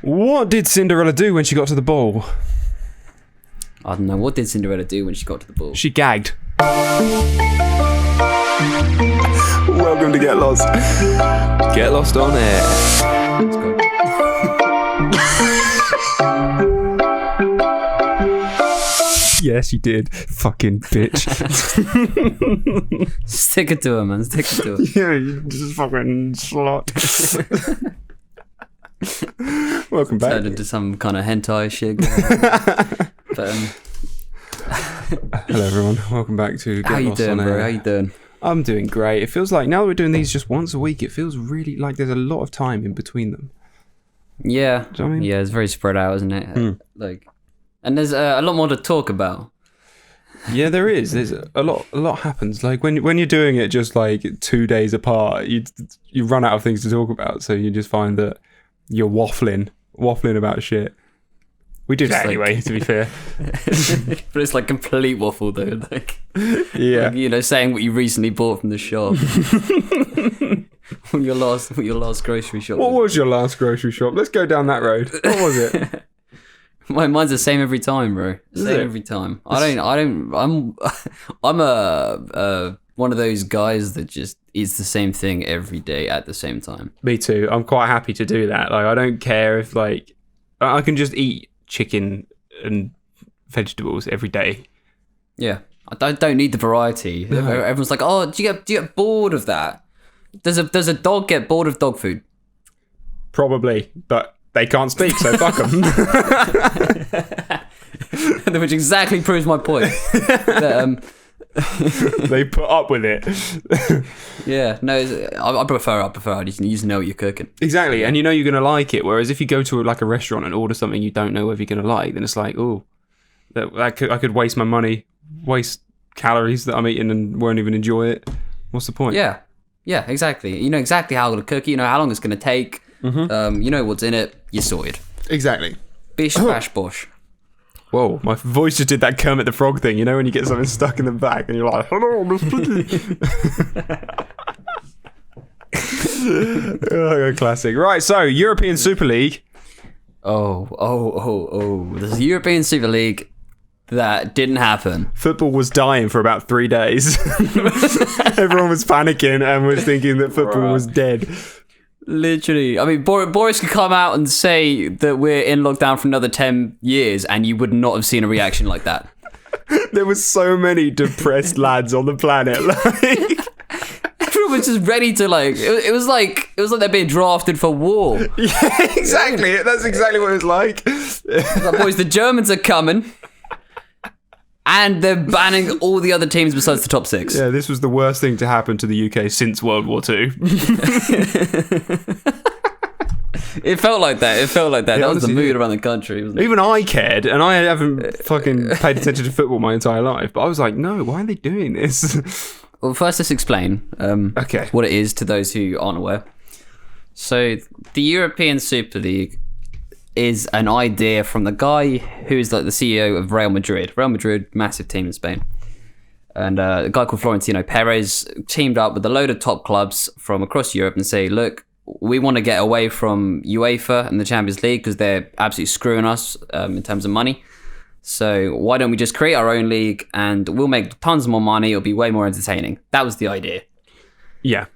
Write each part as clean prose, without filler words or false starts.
What did Cinderella do when she got to the ball? I don't know. What did Cinderella do when she got to the ball? She gagged. Welcome to Get Lost. Get Lost on air. Let's go. Yes, you did. Fucking bitch. Stick it to her, man. Stick it to her. Yeah, you just fucking slut. Welcome back. Turned into some kind of hentai shit. But, hello, everyone. Welcome back to Get how you Lost doing, on bro? Air. How you doing? I'm doing great. It feels like now that we're doing these just once a week, it feels really like there's a lot of time in between them. Yeah. Do you know what I mean? Yeah, it's very spread out, isn't it? Like, and there's a lot more to talk about. Yeah, there is. There's a lot happens. Like when you're doing it just like 2 days apart, you run out of things to talk about. So you just find that you're waffling about shit. We do that anyway, to be fair. But it's like complete waffle, though. Like, yeah, like, saying what you recently bought from the shop. your last grocery shop. What was your last grocery shop? Let's go down that road. What was it? Mine's the same every time, bro. Same every time. I'm one of those guys that just eats the same thing every day at the same time. Me too. I'm quite happy to do that. Like, I don't care if like I can just eat chicken and vegetables every day. Yeah, I don't need the variety. No. Everyone's like, "Oh, do you get bored of that? Does a dog get bored of dog food?" Probably, but they can't speak, so fuck them. Which exactly proves my point. That, they put up with it. Yeah, no, I prefer. You just know what you're cooking. Exactly, and you know you're gonna like it. Whereas if you go to like a restaurant and order something you don't know whether you're gonna like, then it's like, oh, I could waste my money, waste calories that I'm eating and won't even enjoy it. What's the point? Yeah, exactly. You know exactly how to cook it. You know how long it's gonna take. Mm-hmm. You know what's in it. You're sorted. Exactly. Bish bash bosh. Whoa, my voice just did that Kermit the Frog thing, you know, when you get something stuck in the back and you're like, hello, Miss Piggy. Oh, classic. Right, so European Super League. Oh. There's a European Super League that didn't happen. Football was dying for about 3 days. Everyone was panicking and was thinking that football was dead. Literally. I mean, Boris could come out and say that we're in lockdown for another 10 years and you would not have seen a reaction like that. There was so many depressed lads on the planet. Like, everyone was just ready to like. It was like they're being drafted for war. Yeah, exactly. That's exactly what it was like. Like, boys, the Germans are coming. And they're banning all the other teams besides the top six. Yeah, this was the worst thing to happen to the UK since World War II. It felt like that. Yeah, That was the mood around the country. Wasn't it? Even I cared, and I haven't fucking paid attention to football my entire life. But I was like, no, why are they doing this? Well, first let's explain what it is to those who aren't aware. So, the European Super League is an idea from the guy who's like the CEO of Real Madrid. Real Madrid, massive team in Spain. And a guy called Florentino Perez teamed up with a load of top clubs from across Europe and say, look, we want to get away from UEFA and the Champions League because they're absolutely screwing us in terms of money. So why don't we just create our own league and we'll make tons more money. It'll be way more entertaining. That was the idea. Yeah.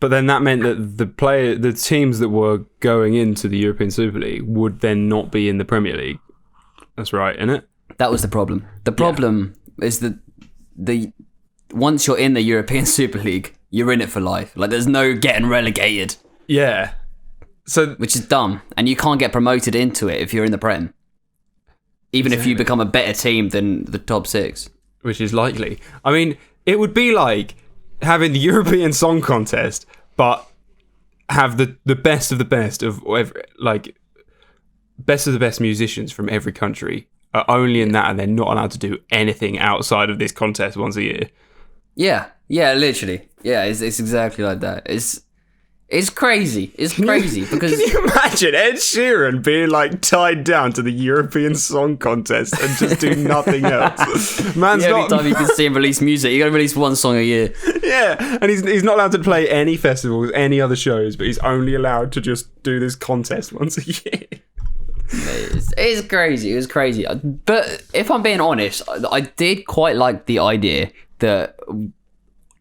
But then that meant that the teams that were going into the European Super League would then not be in the Premier League. That's right, isn't it? That was the problem. The problem is that once you're in the European Super League, you're in it for life. Like, there's no getting relegated. Yeah. So, which is dumb. And you can't get promoted into it if you're in the Prem. Even if you become a better team than the top six. Which is likely. I mean, it would be like having the European Song Contest, but have the best of the best of every, like, best of the best musicians from every country are only in that, and they're not allowed to do anything outside of this contest once a year. Yeah, literally. Yeah, it's exactly like that. It's crazy. It's crazy because can you imagine Ed Sheeran being like tied down to the European Song Contest and just do nothing else? Man's the only not. time you can see him release music, you got to release one song a year. Yeah, and he's not allowed to play any festivals, any other shows, but he's only allowed to just do this contest once a year. It's crazy. It was crazy. But if I'm being honest, I did quite like the idea that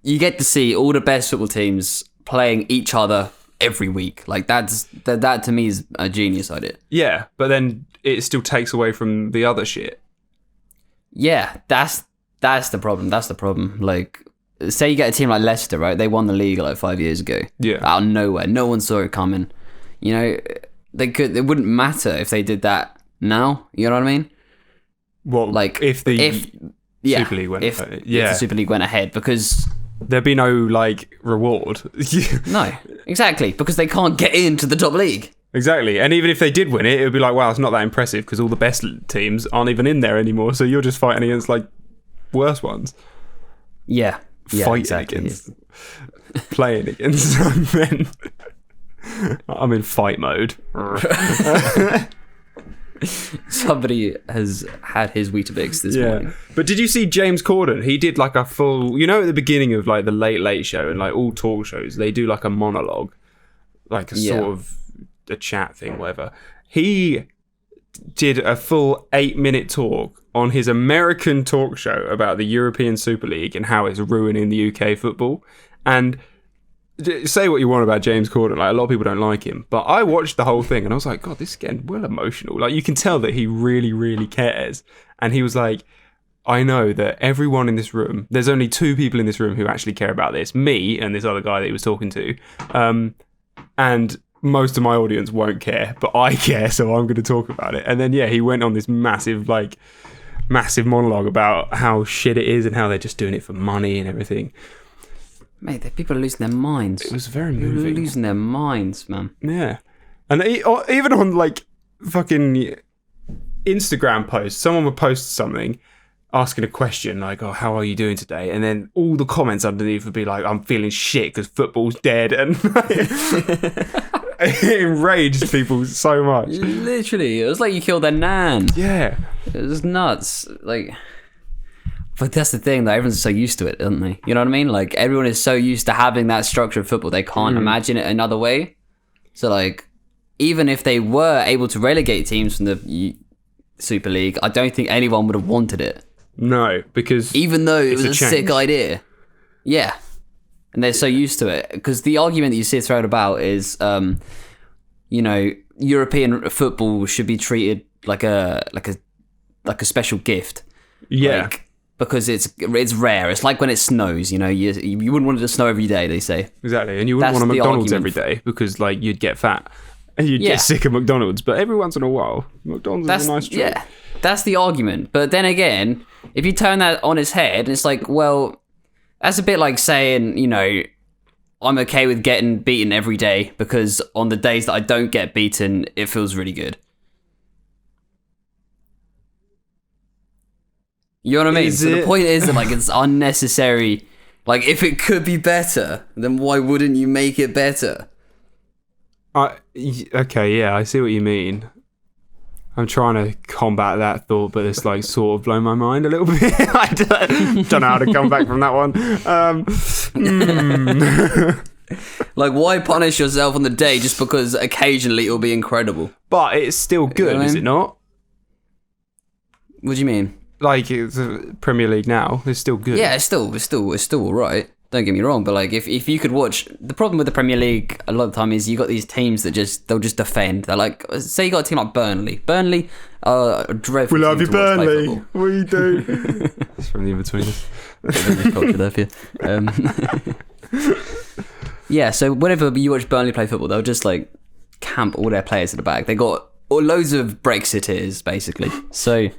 you get to see all the best football teams playing each other every week. Like that to me is a genius idea. Yeah, but then it still takes away from the other shit. Yeah, that's the problem. That's the problem. Like, say you get a team like Leicester, right? They won the league like 5 years ago. Yeah. Out of nowhere. No one saw it coming. You know, it wouldn't matter if they did that now. You know what I mean? Well, like if the Super League went if the Super League went ahead, because there'd be no like reward. No, exactly, because they can't get into the top league. Exactly, and even if they did win it, it would be like, wow, it's not that impressive because all the best teams aren't even in there anymore. So you're just fighting against like worse ones. Yeah, fighting exactly. against, playing against men. I'm in fight mode. Somebody has had his Weetabix this morning. But did you see James Corden? He did like a full, at the beginning of like the Late Show and like all talk shows, they do like a monologue, like a sort of a chat thing, whatever. He did a full 8-minute talk on his American talk show about the European Super League and how it's ruining the UK football. And say what you want about James Corden, like a lot of people don't like him, but I watched the whole thing and I was like, God, this is getting well emotional. Like you can tell that he really, really cares. And he was like, I know that everyone in this room, there's only 2 people in this room who actually care about this, me and this other guy that he was talking to. And most of my audience won't care, but I care, so I'm going to talk about it. And then, he went on this massive monologue about how shit it is and how they're just doing it for money and everything. Mate, the people are losing their minds. It was very moving. They're losing their minds, man. Yeah. And even on, like, fucking Instagram posts, someone would post something, asking a question, like, oh, how are you doing today? And then all the comments underneath would be like, I'm feeling shit because football's dead. And it enraged people so much. Literally. It was like you killed their nan. Yeah. It was nuts. Like... But that's the thing, though. Everyone's so used to it, aren't they? You know what I mean? Like, everyone is so used to having that structure of football, they can't imagine it another way. So, like, even if they were able to relegate teams from the Super League, I don't think anyone would have wanted it. No, because... Even though it was a sick idea. Yeah. And they're so used to it. Because the argument that you see thrown about is, European football should be treated like a special gift. Yeah. Like, because it's rare. It's like when it snows, you wouldn't want it to snow every day, they say. Exactly, and you wouldn't want a McDonald's every day because like you'd get fat and you'd get sick of McDonald's. But every once in a while, McDonald's is a nice treat. Yeah, that's the argument. But then again, if you turn that on its head, it's like, well, that's a bit like saying, I'm okay with getting beaten every day because on the days that I don't get beaten, it feels really good. You know what I mean? So the point is that like it's unnecessary. Like if it could be better, then why wouldn't you make it better? Okay, yeah, I see what you mean. I'm trying to combat that thought, but it's like sort of blown my mind a little bit. I don't know how to come back from that one. Like, why punish yourself on the day just because occasionally it'll be incredible? But it's still good, is it not? What do you mean? Like it's the Premier League now, it's still good. Yeah, it's still all right. Don't get me wrong, but like if you could watch, the problem with the Premier League a lot of the time is you got these teams that they'll just defend. They're like, say you got a team like Burnley. Burnley are a dreadful. We love you, Burnley. We do. It's from the in-betweeners. Culture there for you. Yeah, so whenever you watch Burnley play football, they'll just like camp all their players at the back. They got loads of Brexiteers basically. So.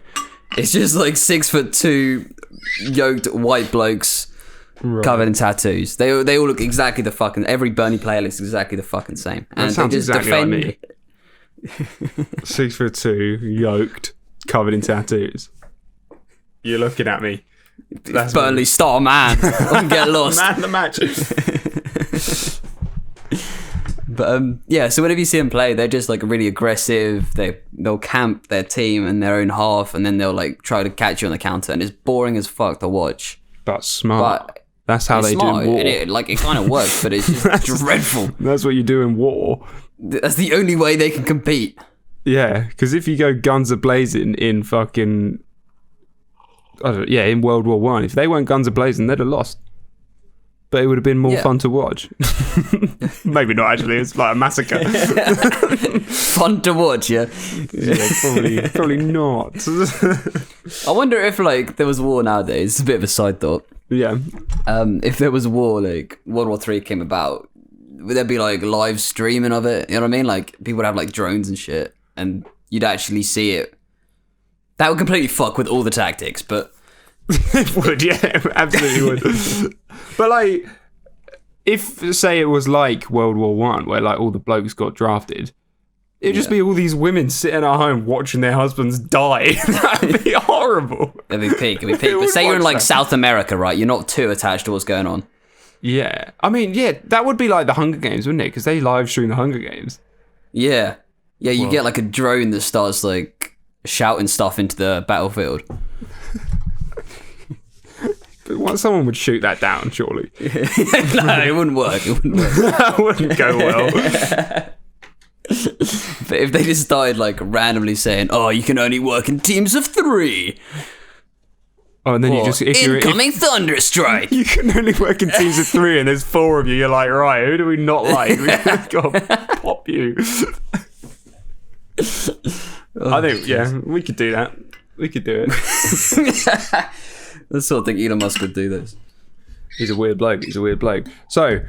It's just like 6'2" yoked white blokes covered in tattoos. They all look exactly the fucking. Every Burnley player looks exactly the fucking same. And that sounds they just exactly defend. Like me. 6'2", yoked, covered in tattoos. You're looking at me. That's Burnley star man. Don't get lost. Man of the match. But yeah, so whenever you see them play, they're just like really aggressive. They'll camp their team in their own half, and then they'll like try to catch you on the counter, and it's boring as fuck to watch. But smart. That's how they do war. And it kind of works, but it's just dreadful. That's what you do in war. That's the only way they can compete. Yeah, because if you go guns a-blazing in fucking... in World War One, if they weren't guns a-blazing, they'd have lost. But it would have been more fun to watch. Maybe not, actually. It's like a massacre. Fun to watch, yeah? Probably not. I wonder if, like, there was a war nowadays. It's a bit of a side thought. Yeah. If there was a war, like, World War III came about, would there be, like, live streaming of it? You know what I mean? Like, people would have, like, drones and shit, and you'd actually see it. That would completely fuck with all the tactics, but... It would, yeah, it absolutely would. But like, if say it was like World War One, where like all the blokes got drafted, it'd just be all these women sitting at home watching their husbands die. That'd be horrible. It'd be peak. But say you're in like South America, right? You're not too attached to what's going on. Yeah, I mean, yeah, that would be like the Hunger Games, wouldn't it? Because they live stream the Hunger Games. Yeah, you get like a drone that starts like shouting stuff into the battlefield. But someone would shoot that down, surely. No, it wouldn't work. That wouldn't go well. But if they just started like randomly saying, "Oh, you can only work in teams of 3." Oh, and then incoming thunderstrike. You can only work in teams of 3, and there's 4 of you. You're like, right, who do we not like? We've got to pop you. I think, we could do that. We could do it. The sort of thing Elon Musk would do this. He's a weird bloke. So,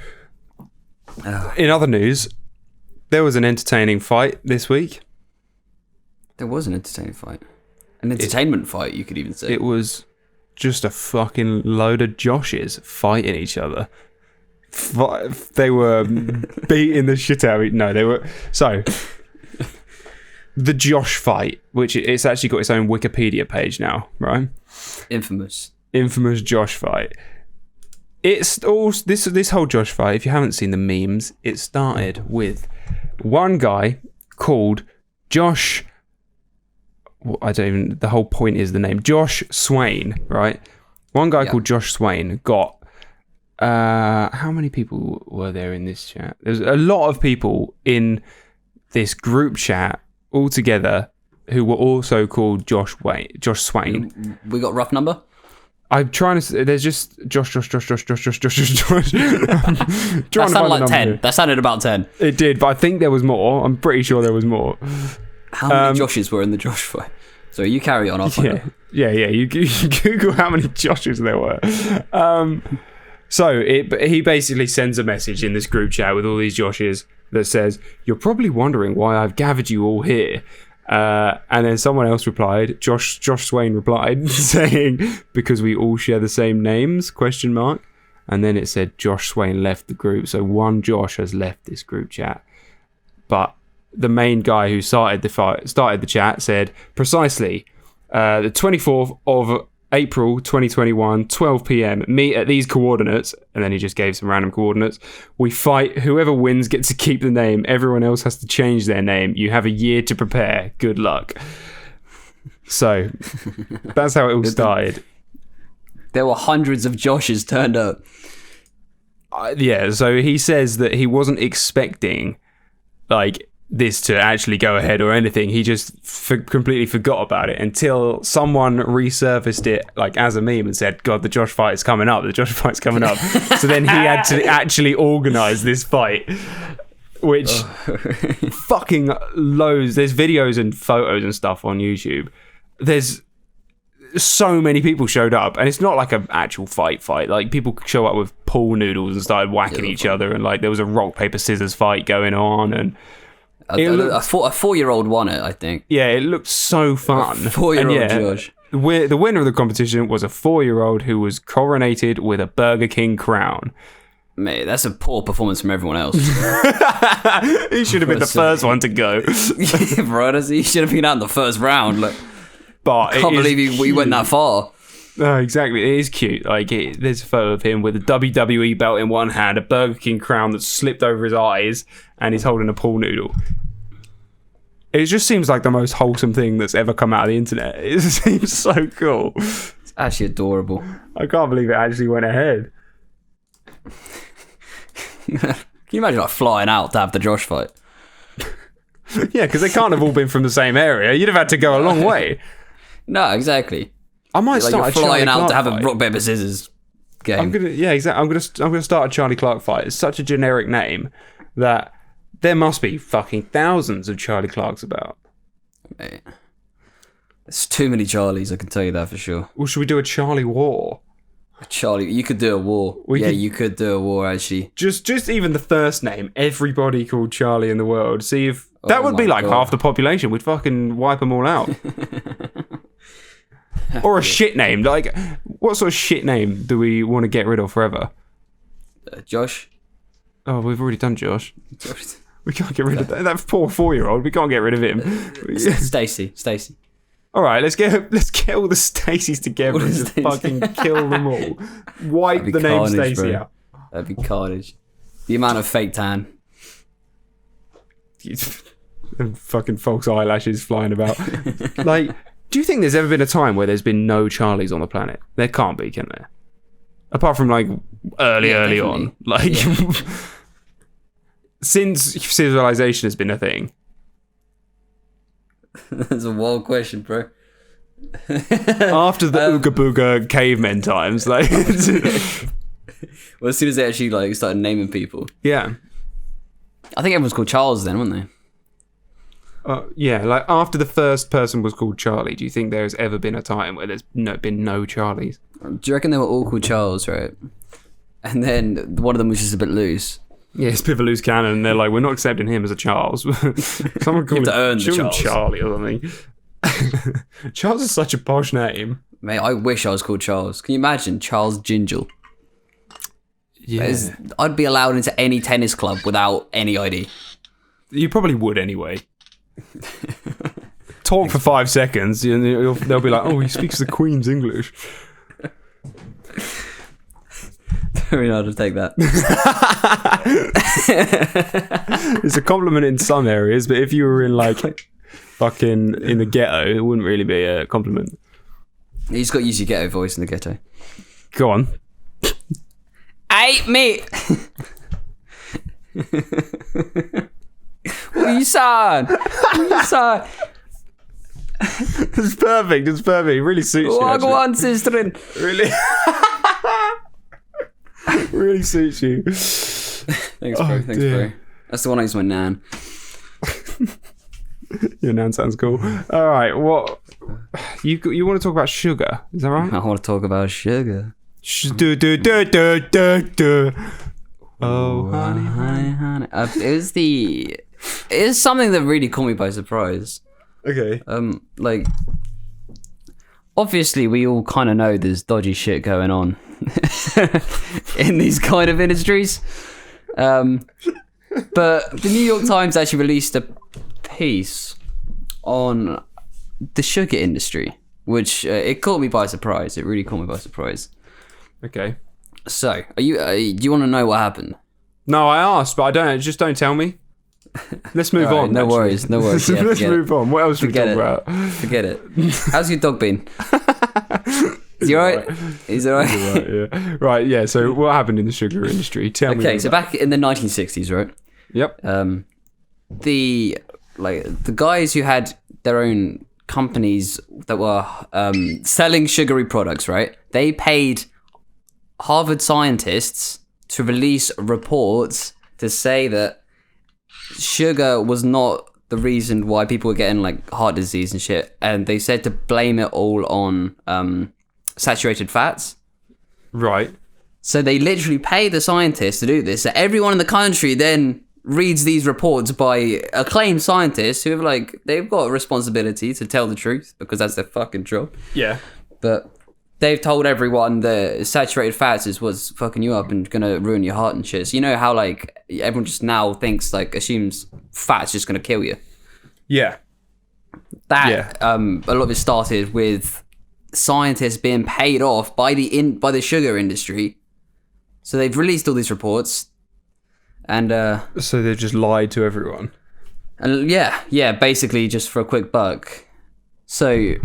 in other news, there was an entertaining fight this week. There was an entertaining fight. An entertainment fight, you could even say. It was just a fucking load of Joshes fighting each other. They were beating the shit out of each... No, they were... So, the Josh fight, which it's actually got its own Wikipedia page now, right? Infamous Josh fight. It's all this whole Josh fight. If you haven't seen the memes, it started with one guy called Josh. The whole point is the name Josh Swain, right? One guy called Josh Swain got. How many people were there in this chat? There's a lot of people in this group chat all together who were also called Josh Swain. We got rough number? I'm trying to... There's just Josh. That sounded like 10. That sounded about 10. It did, but I think there was more. I'm pretty sure there was more. How many Joshes were in the Josh fight? So you carry on, I'll find out. Yeah. You Google how many Joshes there were. So he basically sends a message in this group chat with all these Joshes that says, "You're probably wondering why I've gathered you all here." And then someone else replied, Josh Swain replied, saying, "Because we all share the same names, ? And then it said Josh Swain left the group. So one Josh has left this group chat. But the main guy who started the chat said, precisely, the 24th of April 2021, 12 p.m. Meet at these coordinates," and then he just gave some random coordinates. "We fight. Whoever wins gets to keep the name. Everyone else has to change their name. You have a year to prepare. Good luck." So that's how it all started. There were hundreds of Joshes turned up. So he says that he wasn't expecting like this to actually go ahead or anything. He just completely forgot about it until someone resurfaced it like as a meme and said, "God, the Josh fight is coming up. So then he had to actually organize this fight, which fucking loads. There's videos and photos and stuff on YouTube. There's so many people showed up, and it's not like an actual fight. Like people show up with pool noodles and started whacking each other, and like there was a rock paper scissors fight going on, and a 4-year-old won it, I think. Yeah, it looked so fun. A 4-year-old Josh. The winner of the competition was a 4-year-old who was coronated with a Burger King crown. Mate, that's a poor performance from everyone else. He should have been the first one to go. Bro, he should have been out in the first round. Like, but I can't believe we went that far. No, exactly. It is cute. Like, there's a photo of him with a WWE belt in one hand, a Burger King crown that's slipped over his eyes, and he's holding a pool noodle. It just seems like the most wholesome thing that's ever come out of the internet. It seems so cool. It's actually adorable. I can't believe it actually went ahead. Can you imagine like flying out to have the Josh fight? Yeah, because they can't have all been from the same area. You'd have had to go a long way. No, exactly. I might like start you're flying out to have fight. a rock paper scissors game. I'm gonna start a Charlie Clark fight. It's such a generic name that there must be fucking thousands of Charlie Clarks about. Mate. There's too many Charlies, I can tell you that for sure. Well, should we do a Charlie war? Charlie, you could do a war. You could do a war actually. Just even the first name, everybody called Charlie in the world. See if that would be like God. half the population. We'd fucking wipe them all out. Or a shit name. Like, what sort of shit name do we want to get rid of forever? Josh. Oh, we've already done Josh. We can't get rid of that. That poor 4-year-old. We can't get rid of him. Stacy. All right, let's get all the Stacys together and just fucking kill them all. Wipe the name Stacey out. That'd be carnage. The amount of fake tan. And fucking false eyelashes flying about. Like, do you think there's ever been a time where there's been no Charlies on the planet? There can't be, can there? Apart from like early definitely. on. Like, since civilization has been a thing. That's a wild question, bro. After the Ooga Booga cavemen times, like. Well, as soon as they actually like started naming people. Yeah. I think everyone's called Charles then, weren't they? Yeah, like after the first person was called Charlie, do you think there's ever been a time where there's been no Charlies? Do you reckon they were all called Charles, right? And then one of them was just a bit loose. Yeah, it's a bit of a loose cannon, and they're like, we're not accepting him as a Charles. Someone call him Charlie or something. Charles is such a posh name. Mate, I wish I was called Charles. Can you imagine Charles Gingell? Yeah. I'd be allowed into any tennis club without any ID. You probably would anyway. Talk for 5 seconds, and they'll be like, oh, he speaks the Queen's English. Very hard to take that. It's a compliment in some areas, but if you were in like fucking in the ghetto, it wouldn't really be a compliment. You just got to use your ghetto voice in the ghetto. Go on. Hey, mate! What are you saying? It's perfect. It really suits you. Go on, sister. Really? Really suits you. Thanks, bro. Bro. That's the one I use my nan. Your nan sounds cool. All right, what you want to talk about sugar? Is that right? I want to talk about sugar. Oh, honey. It is something that really caught me by surprise. Okay. Like, obviously, we all kind of know there's dodgy shit going on in these kind of industries. But the New York Times actually released a piece on the sugar industry, which it caught me by surprise. It really caught me by surprise. Okay. So, do you want to know what happened? No, I asked, but I don't. Just don't tell me. Let's move on. No worries. Yeah, let's move on. What else should we talk about? Forget it. How's your dog been? Is he alright? He's alright. Yeah. Right. Yeah. So what happened in the sugar industry? Tell me. Okay. So back in the 1960s, right? Yep. The guys who had their own companies that were selling sugary products, right? They paid Harvard scientists to release reports to say that sugar was not the reason why people were getting like heart disease and shit, and they said to blame it all on saturated fats. Right. So they literally pay the scientists to do this. So everyone in the country then reads these reports by acclaimed scientists who have they've got a responsibility to tell the truth because that's their fucking job. Yeah. But they've told everyone that saturated fats is what's fucking you up and gonna ruin your heart and shit. So you know how everyone just now thinks assumes fat's just gonna kill you. Yeah. A lot of it started with scientists being paid off by the sugar industry. So they've released all these reports, and so they've just lied to everyone. And yeah, basically just for a quick buck. So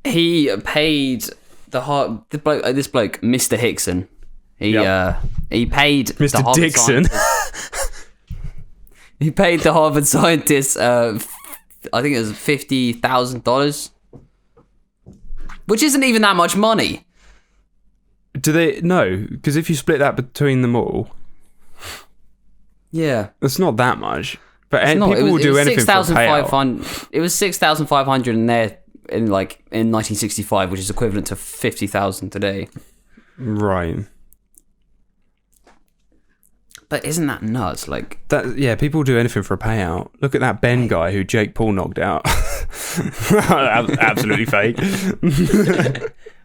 he paid this bloke, Mr. Hickson. He paid Mr. Dixon. He paid the Harvard scientists. I think it was $50,000, which isn't even that much money. Do they? No, because if you split that between them all, yeah, it's not that much. But people will do anything for a payout. It was $6,500 in there in 1965, which is equivalent to $50,000 today. Right. But isn't that nuts? Like that? Yeah, people will do anything for a payout. Look at that Ben guy who Jake Paul knocked out. Absolutely fake.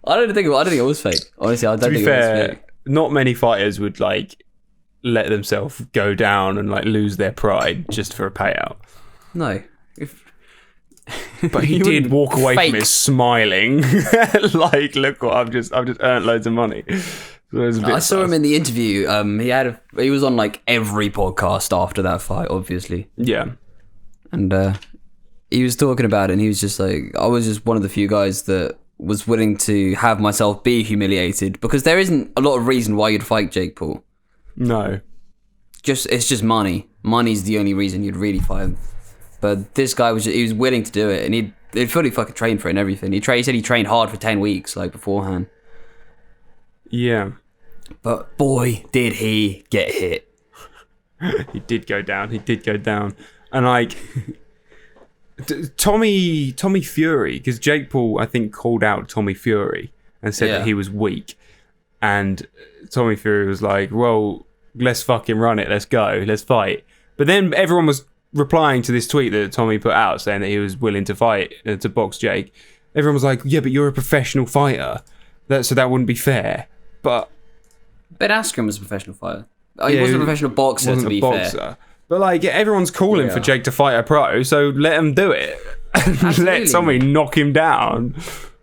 I don't think it was fake. Honestly, I don't think it was fake. Not many fighters would let themselves go down and lose their pride just for a payout. No. But he did walk away from it smiling. Look what I've just earned loads of money. So I saw him in the interview. He was on every podcast after that fight, obviously. Yeah. And he was talking about it, and he was just like, I was just one of the few guys that was willing to have myself be humiliated, because there isn't a lot of reason why you'd fight Jake Paul. No. It's just money. Money's the only reason you'd really fight him. But this guy was willing to do it, and he'd fully fucking trained for it and everything. He said he trained hard for 10 weeks beforehand. Yeah. But boy, did he get hit. He did go down. And Tommy Fury, because Jake Paul, I think, called out Tommy Fury and said that he was weak. And Tommy Fury was like, well, let's fucking run it. Let's go. Let's fight. But then everyone was replying to this tweet that Tommy put out saying that he was willing to fight, to box Jake. Everyone was like, yeah, but you're a professional fighter. So that wouldn't be fair. But Ben Askren was a professional fighter. He wasn't a professional boxer, to be fair. But everyone's calling for Jake to fight a pro, so let him do it. Let somebody knock him down.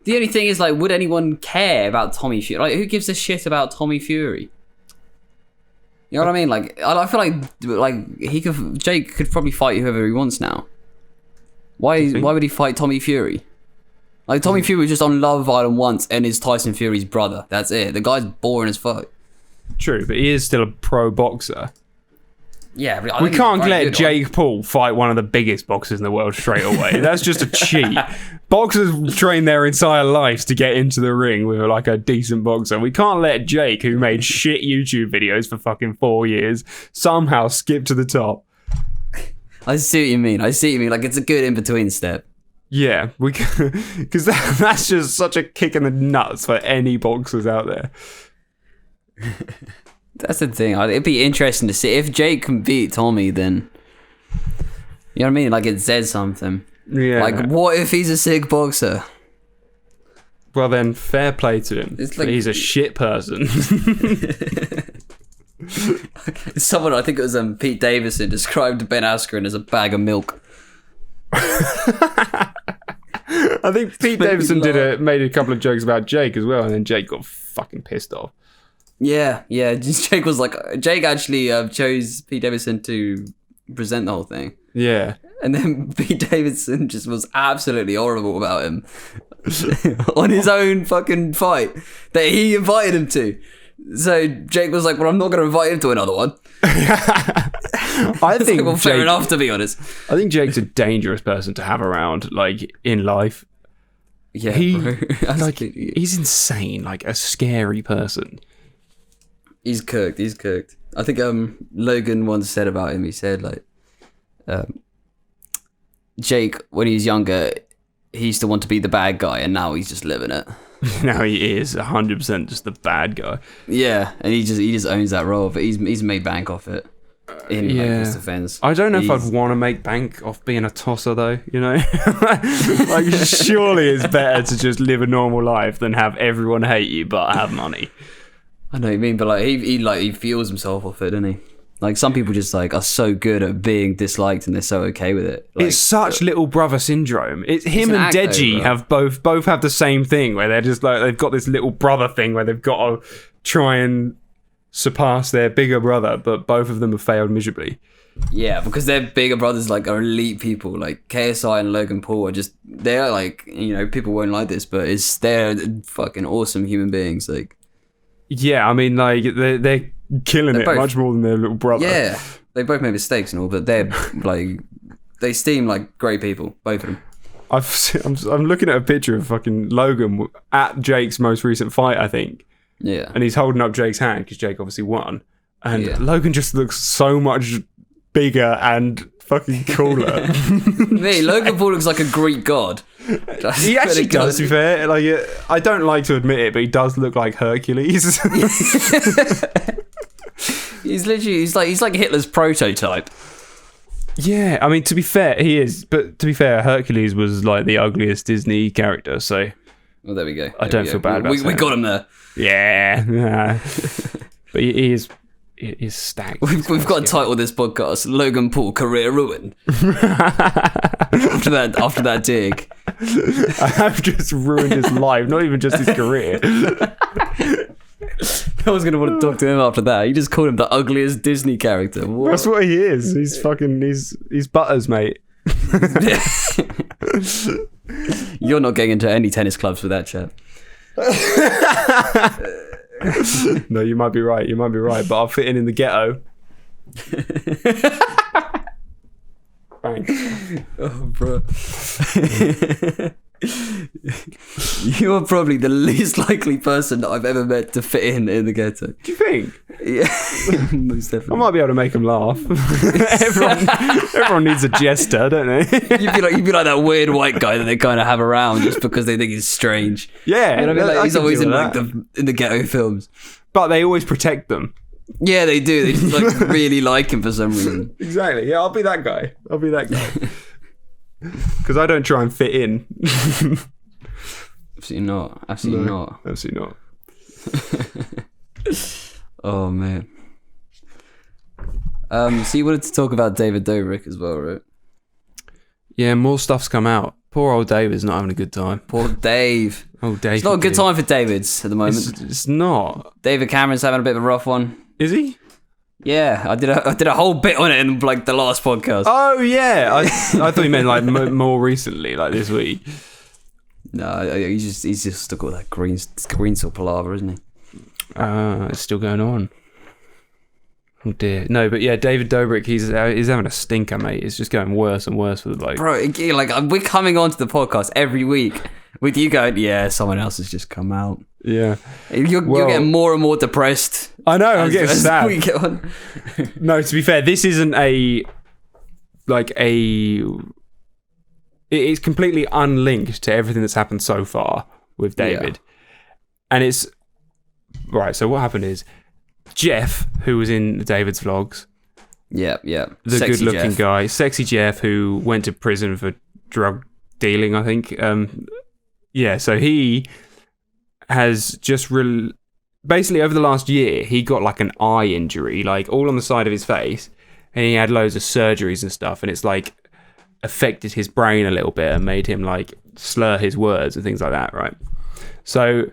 The only thing is, would anyone care about Tommy Fury? Who gives a shit about Tommy Fury? You know what I mean? I feel Jake could probably fight whoever he wants now. Why would he fight Tommy Fury? Tommy Fury was just on Love Island once and is Tyson Fury's brother. That's it. The guy's boring as fuck. True, but he is still a pro boxer. Yeah, but we can't let Jake Paul fight one of the biggest boxers in the world straight away. That's just a cheat. Boxers train their entire lives to get into the ring with a decent boxer. We can't let Jake, who made shit YouTube videos for fucking 4 years, somehow skip to the top. I see what you mean. It's a good in-between step. Yeah, because that's just such a kick in the nuts for any boxers out there. That's the thing. It'd be interesting to see if Jake can beat Tommy. Then you know what I mean. It says something. Yeah. What if he's a sick boxer? Well, then fair play to him. He's a shit person. Someone, I think it was Pete Davidson, described Ben Askren as a bag of milk. I think Pete Davidson made a couple of jokes about Jake as well, and then Jake got fucking pissed off. Yeah. Jake was Jake actually chose Pete Davidson to present the whole thing. Yeah. And then Pete Davidson just was absolutely horrible about him on his own fucking fight that he invited him to. So Jake was like, well, I'm not going to invite him to another one. I think fair enough, to be honest. I think Jake's a dangerous person to have around, in life. Yeah, he's insane, a scary person. He's cooked. I think Logan once said about him, he said Jake, when he was younger, he used to want to be the bad guy, and now he's just living it. Now he is 100% just the bad guy. Yeah, and he just owns that role, but he's made bank off it. In his defense, I don't know if I'd want to make bank off being a tosser, though. Surely it's better to just live a normal life than have everyone hate you but have money. I know what you mean, but he feels himself off it, doesn't he? Like, some people just like are so good at being disliked and they're so okay with it. Like, it's such little brother syndrome. It's him and Deji have both have the same thing where they're just like, they've got this little brother thing where they've got to try and surpass their bigger brother, but both of them have failed miserably. Yeah, because their bigger brothers like are elite people. Like KSI and Logan Paul are just, they're like, you know, people won't like this, but they're fucking awesome human beings. Like, yeah, I mean, like they're killing it both, much more than their little brother. Yeah, they both made mistakes and all, but they're like, they seem like great people, both of them. I'm looking at a picture of fucking Logan at Jake's most recent fight, I think. Yeah, and he's holding up Jake's hand because Jake obviously won, and Logan just looks so much bigger and fucking cooler. Me, Logan Paul looks like a Greek god. He actually does, to be fair. Like, I don't like to admit it, but he does look like Hercules. he's like Hitler's prototype. Yeah, I mean, to be fair, he is. But to be fair, Hercules was like the ugliest Disney character, so... Well, there we go. I don't feel bad about it. We got him there. Yeah. But he is stacked. We've got to title this podcast Logan Paul Career Ruin. after that dig. I have just ruined his life, not even just his career. No one's going to want to talk to him after that. You just called him the ugliest Disney character. What? That's what he is. He's Butters, mate. You're not getting into any tennis clubs with that chat. No, you might be right, but I'll fit in the ghetto. Thanks. Oh, bro. You are probably the least likely person that I've ever met to fit in the ghetto. Do you think? Yeah, most definitely. I might be able to make him laugh. everyone needs a jester, don't they? You'd be like that weird white guy that they kind of have around just because they think he's strange. Yeah, you know what I mean? Like, he's always in like in the ghetto films, but they always protect them. Yeah, they do. They just like really like him for some reason. Exactly. Yeah, I'll be that guy. Because I don't try and fit in. Absolutely not. Absolutely not. Oh, man. So you wanted to talk about David Dobrik as well, right? Yeah, more stuff's come out. Poor old David's not having a good time. Poor Dave. Oh, Dave. It's not a good time for David's at the moment. It's not. David Cameron's having a bit of a rough one. Is he? Yeah, I did a whole bit on it in like the last podcast. Oh yeah, I thought you meant like more recently, like this week. No, he's just stuck with that green palaver, isn't he? It's still going on. Oh dear. No, but yeah, David Dobrik, he's having a stinker, mate. It's just going worse and worse for the bloke. Bro, like we're coming onto the podcast every week with you going, yeah, someone else has just come out. Yeah, you're getting more and more depressed. I know. I'm getting sad. We get on. No, to be fair, this isn't it's completely unlinked to everything that's happened so far with David, and it's right. So what happened is Jeff, who was in David's vlogs, the sexy good-looking guy, sexy Jeff, who went to prison for drug dealing, I think. So he has just basically over the last year, he got like an eye injury, like all on the side of his face, and he had loads of surgeries and stuff, and it's like affected his brain a little bit and made him like slur his words and things like that, right? So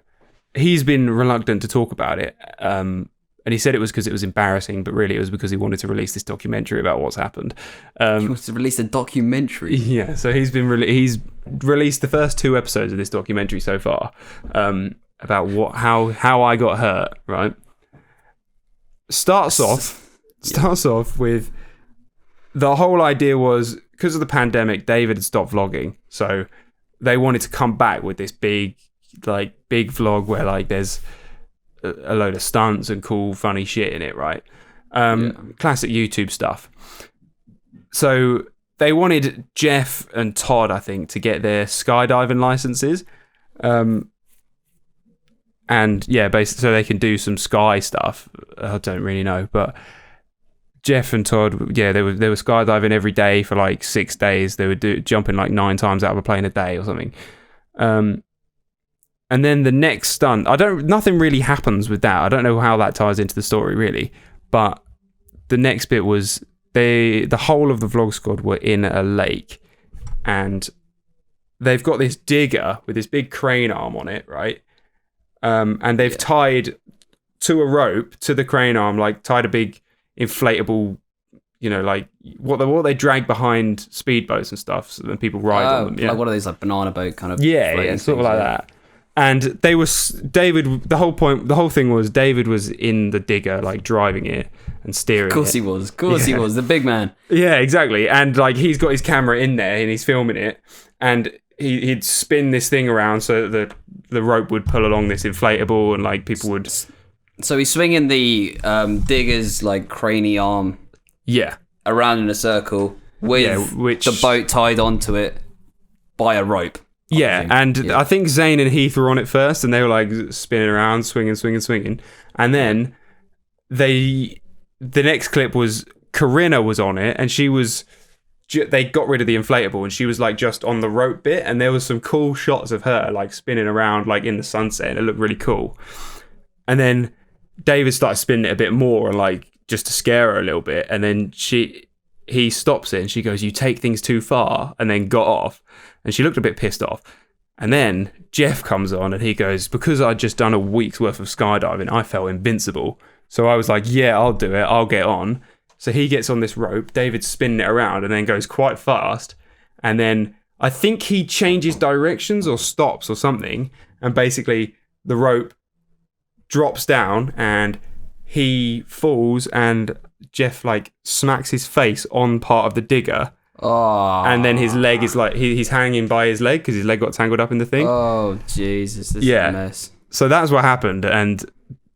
he's been reluctant to talk about it, and he said it was because it was embarrassing, but really it was because he wanted to release this documentary about what's happened. He wants to release a documentary? Yeah, so he's released the first 2 episodes of this documentary so far, about how I got hurt, right? Starts off with the whole idea was because of the pandemic, David had stopped vlogging, so they wanted to come back with this big vlog where like there's a load of stunts and cool funny shit in it, right? Classic YouTube stuff. So they wanted Jeff and Todd, I think, to get their skydiving licenses. And yeah, basically, so they can do some sky stuff. I don't really know, but Jeff and Todd, yeah, they were skydiving every day for like 6 days. They would jumping like 9 times out of a plane a day or something. And then the next stunt, nothing really happens with that. I don't know how that ties into the story really, but the next bit was the whole of the vlog squad were in a lake, and they've got this digger with this big crane arm on it, right? And they've tied to a rope to the crane arm, like tied a big inflatable, like what they drag behind speedboats and stuff, so then people ride on them. Yeah, like one of these like banana boat kind of. Yeah, sort of like that. And they was David. The whole thing was David was in the digger, like driving it and steering. Of course he was. Of course he was. The big man. Yeah, exactly. And like he's got his camera in there and he's filming it, and he'd spin this thing around so that the rope would pull along this inflatable, and like people would. So he's swinging the digger's like craney arm. Yeah. Around in a circle with the boat tied onto it by a rope. Yeah, and I think Zayn and Heath were on it first, and they were like spinning around, swinging. And then the next clip was Corinna was on it, and she was. They got rid of the inflatable, and she was like just on the rope bit, and there was some cool shots of her like spinning around like in the sunset, and it looked really cool. And then David started spinning it a bit more, and like just to scare her a little bit, and then he stops it, and she goes, "You take things too far," and then got off. And she looked a bit pissed off. And then Jeff comes on and he goes, "Because I'd just done a week's worth of skydiving, I felt invincible. So I was like, yeah, I'll do it. I'll get on." So he gets on this rope. David's spinning it around and then goes quite fast. And then I think he changes directions or stops or something. And basically the rope drops down and he falls, and Jeff like smacks his face on part of the digger. Oh. And then his leg is like he's hanging by his leg because his leg got tangled up in the thing. Oh Jesus, this is a mess. So that's what happened, and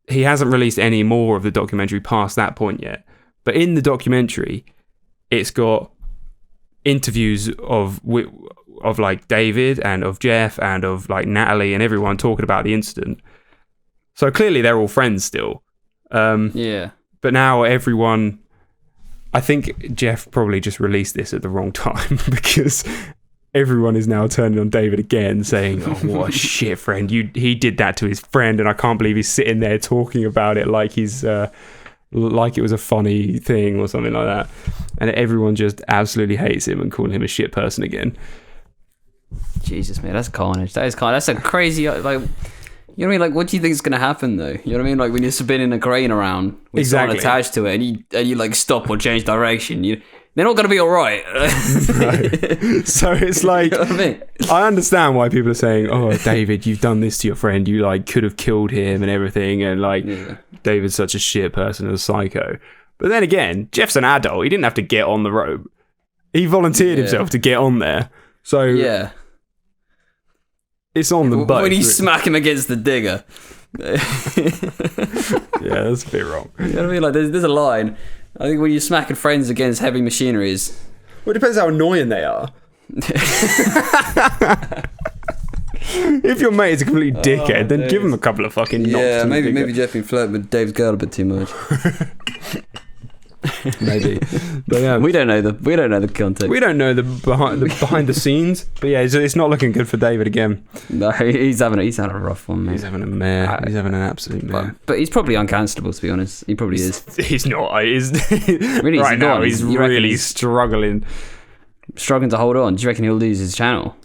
he hasn't released any more of the documentary past that point yet. But in the documentary, it's got interviews of like David and of Jeff and of like Natalie and everyone talking about the incident. So clearly they're all friends still. Yeah. But now everyone. I think Jeff probably just released this at the wrong time because everyone is now turning on David again, saying, "Oh, what a shit friend! He did that to his friend, and I can't believe he's sitting there talking about it like he's like it was a funny thing or something like that." And everyone just absolutely hates him and calling him a shit person again. Jesus, man, that's carnage. That is carnage. That's a crazy like. You know what I mean? Like, what do you think is going to happen, though? You know what I mean? Like, when you're spinning a crane around with someone attached to it, and you like stop or change direction, they're not going to be all right. Right. So it's like, you know what I mean? I understand why people are saying, "Oh, David, you've done this to your friend. You like could have killed him and everything, and like David's such a shit person and a psycho." But then again, Jeff's an adult. He didn't have to get on the rope. He volunteered himself to get on there. So yeah. It's on them both. When you smack him against the digger. Yeah, that's a bit wrong. You know what I mean? Like, there's a line. I think when you're smacking friends against heavy machineries. Well, it depends how annoying they are. If your mate is a complete dickhead, then give him a couple of fucking knocks. Yeah, maybe Jeff been flirting with Dave's girl a bit too much. Maybe, but yeah, we don't know the context. We don't know the behind the scenes. But yeah, it's not looking good for David again. No, he's having a rough one, mate. He's having a mare. He's having an absolute mare. But he's probably uncancelable, to be honest. He probably is. He's not. He's really right now. He's really struggling to hold on. Do you reckon he'll lose his channel?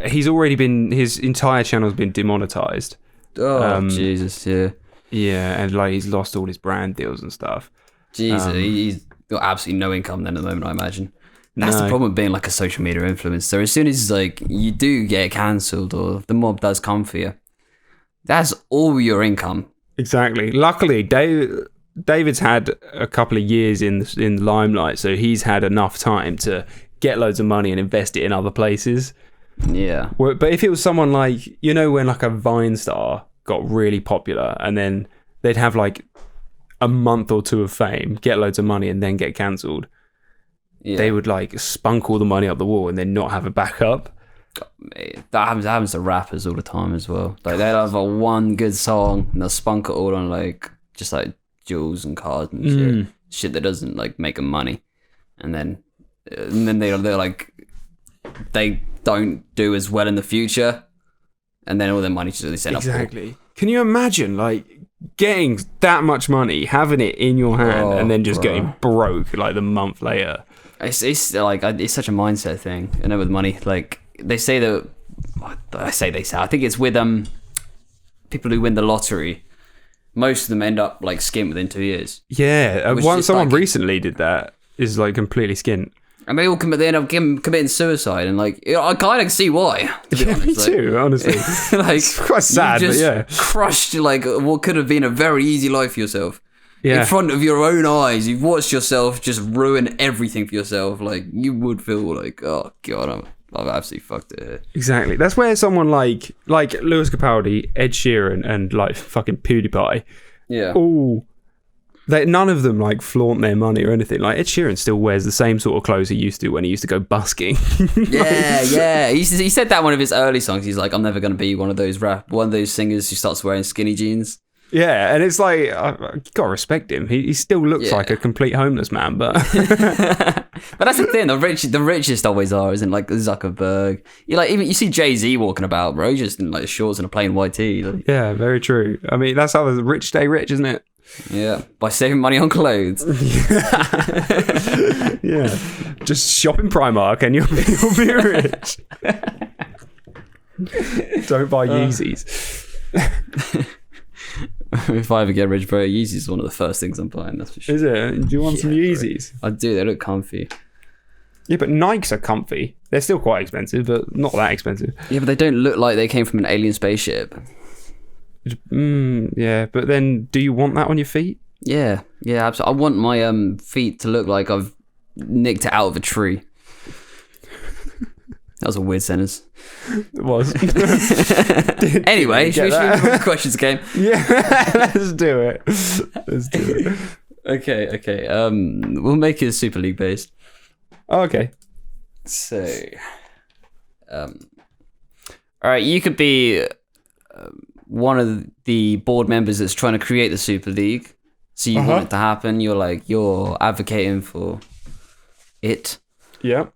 He's already been. His entire channel's been demonetized. Oh Jesus, yeah. Yeah, and like he's lost all his brand deals and stuff. Jesus, he's got absolutely no income then at the moment, I imagine. That's the problem with being like a social media influencer. As soon as like you do get cancelled or the mob does come for you, that's all your income. Exactly. Luckily, David's had a couple of years in the limelight, so he's had enough time to get loads of money and invest it in other places. Yeah. But if it was someone like, you know, when like a Vine star got really popular and then they'd have like a month or two of fame, get loads of money, and then get cancelled. Yeah. They would like spunk all the money up the wall and then not have a backup. That happens to rappers all the time as well. Like they'll have a one good song and they'll spunk it all on like just like jewels and cars and shit that doesn't like make them money, and then they're like they don't do as well in the future, and then all their money just they send up. Exactly. Can you imagine like getting that much money, having it in your hand, and then just getting broke like the month later. It's like it's such a mindset thing, you know, with money. Like they say that, I think it's with people who win the lottery. Most of them end up like skint within 2 years. Yeah, someone recently did that. Is like completely skint. And they end up committing suicide, and like I kind of see why. To be honest, me too, honestly. Like it's quite sad, you just but yeah, crushed like what could have been a very easy life for yourself. Yeah. In front of your own eyes, you've watched yourself just ruin everything for yourself. Like you would feel like, oh god, I've absolutely fucked it here. Exactly. That's where someone like Lewis Capaldi, Ed Sheeran, and like fucking PewDiePie. Yeah. None of them like flaunt their money or anything. Like Ed Sheeran still wears the same sort of clothes he used to when he used to go busking. Yeah. He said that in one of his early songs. He's like, I'm never going to be one of those singers who starts wearing skinny jeans. Yeah, and it's like, you gotta respect him. He still looks like a complete homeless man, but... But that's the thing, the richest always are, isn't like Zuckerberg. You see Jay-Z walking about, bro, just in like shorts and a plain white tee. Like. Yeah, very true. I mean, that's how the rich stay rich, isn't it? Yeah, by saving money on clothes. Yeah, just shop in Primark and you'll be rich. Don't buy Yeezys. If I ever get rich, bro, Yeezys is one of the first things I'm buying, that's for sure. Is it? Do you want some Yeezys? Bro. I do, they look comfy. Yeah, but Nikes are comfy. They're still quite expensive, but not that expensive. Yeah, but they don't look like they came from an alien spaceship. Yeah, but then do you want that on your feet? Yeah, absolutely. I want my feet to look like I've nicked it out of a tree. That was a weird sentence. It was. Anyway, should we move on to the questions game? Yeah, let's do it. Okay. We'll make it Super League based. Oh, okay. So, all right, you could be one of the board members that's trying to create the Super League. So you want it to happen. You're advocating for it. Yeah.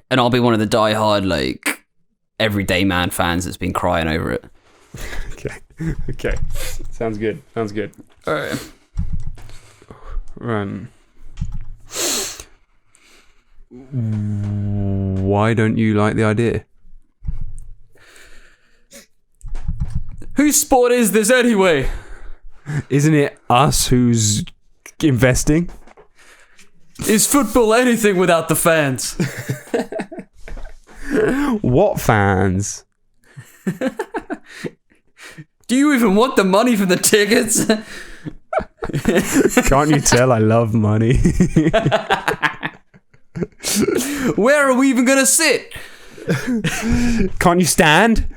And I'll be one of the diehard, like, everyday man fans that's been crying over it. Okay. Sounds good. All right. Why don't you like the idea? Whose sport is this anyway? Isn't it us who's investing? Is football anything without the fans? What fans? Do you even want the money for the tickets? Can't you tell I love money? Where are we even gonna sit? Can't you stand?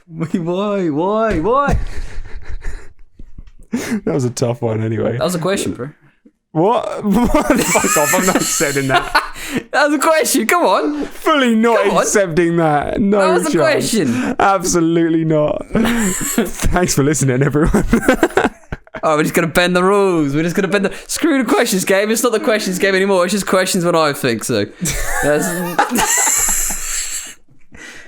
Why? That was a tough one anyway. That was a question, bro. What? Fuck off, I'm not accepting that. That was a question, come on. Fully not accepting that. No That was a chance. question. Absolutely not. Thanks for listening, everyone. Oh, we're just going to bend the rules. Screw the questions game. It's not the questions game anymore. It's just questions when I think so.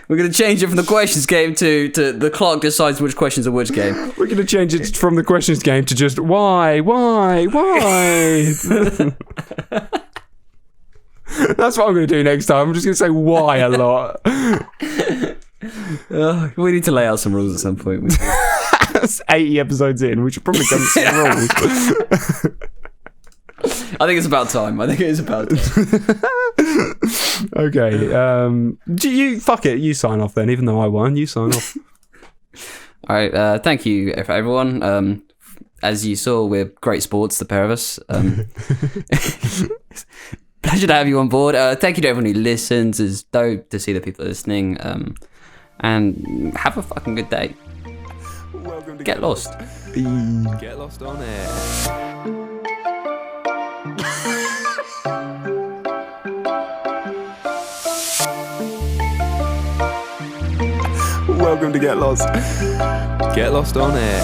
We're going to change it from the questions game to the clock decides which questions are which game. We're going to change it from the questions game to just why? That's what I'm going to do next time. I'm just going to say why a lot. We need to lay out some rules at some point. That's 80 episodes in. We should probably come to some rules. I think it's about time. Okay. Fuck it. You sign off then. Even though I won, you sign off. All right. Thank you for everyone. As you saw, we're great sports, the pair of us. Pleasure to have you on board. Thank you to everyone who listens. It's dope to see the people listening. And have a fucking good day. Welcome to Get lost. Get lost on air. Welcome to Get Lost. Get Lost on Air.